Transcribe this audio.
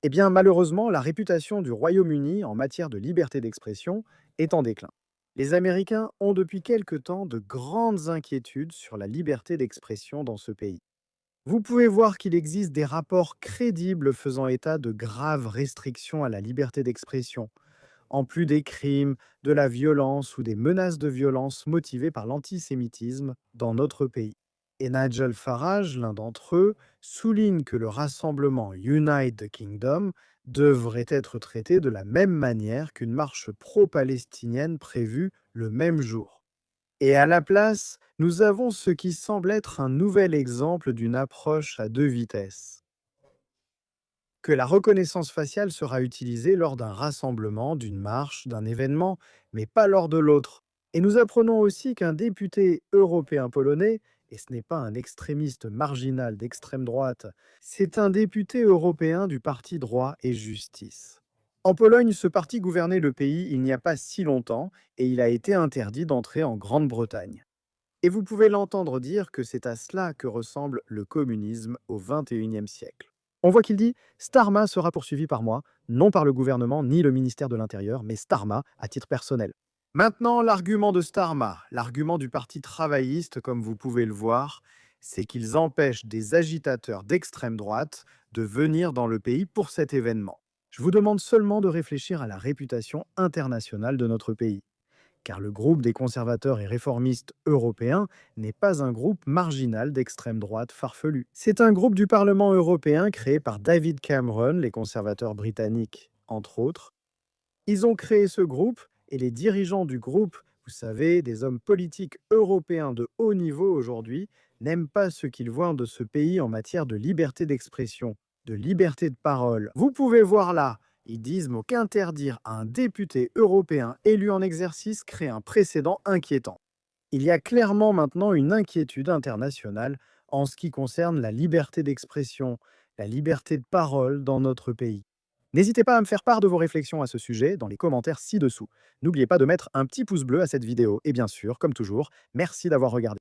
Eh bien, malheureusement, la réputation du Royaume-Uni en matière de liberté d'expression est en déclin. Les Américains ont depuis quelque temps de grandes inquiétudes sur la liberté d'expression dans ce pays. Vous pouvez voir qu'il existe des rapports crédibles faisant état de graves restrictions à la liberté d'expression, en plus des crimes, de la violence ou des menaces de violence motivées par l'antisémitisme dans notre pays. Et Nigel Farage, l'un d'entre eux, souligne que le rassemblement Unite the Kingdom devrait être traité de la même manière qu'une marche pro-palestinienne prévue le même jour. Et à la place, nous avons ce qui semble être un nouvel exemple d'une approche à deux vitesses. Que la reconnaissance faciale sera utilisée lors d'un rassemblement, d'une marche, d'un événement, mais pas lors de l'autre. Et nous apprenons aussi qu'un député européen polonais, et ce n'est pas un extrémiste marginal d'extrême droite, c'est un député européen du parti Droit et Justice. En Pologne, ce parti gouvernait le pays il n'y a pas si longtemps et il a été interdit d'entrer en Grande-Bretagne. Et vous pouvez l'entendre dire que c'est à cela que ressemble le communisme au XXIe siècle. On voit qu'il dit: Starma sera poursuivi par moi, non par le gouvernement ni le ministère de l'Intérieur, mais Starma à titre personnel. Maintenant, l'argument de Starma, l'argument du Parti travailliste, comme vous pouvez le voir, c'est qu'ils empêchent des agitateurs d'extrême droite de venir dans le pays pour cet événement. Je vous demande seulement de réfléchir à la réputation internationale de notre pays, car le groupe des conservateurs et réformistes européens n'est pas un groupe marginal d'extrême droite farfelu. C'est un groupe du Parlement européen créé par David Cameron, les conservateurs britanniques, entre autres. Ils ont créé ce groupe et les dirigeants du groupe, vous savez, des hommes politiques européens de haut niveau aujourd'hui, n'aiment pas ce qu'ils voient de ce pays en matière de liberté d'expression, de liberté de parole. Vous pouvez voir là, ils disent qu'interdire à un député européen élu en exercice crée un précédent inquiétant. Il y a clairement maintenant une inquiétude internationale en ce qui concerne la liberté d'expression, la liberté de parole dans notre pays. N'hésitez pas à me faire part de vos réflexions à ce sujet dans les commentaires ci-dessous. N'oubliez pas de mettre un petit pouce bleu à cette vidéo et bien sûr, comme toujours, merci d'avoir regardé.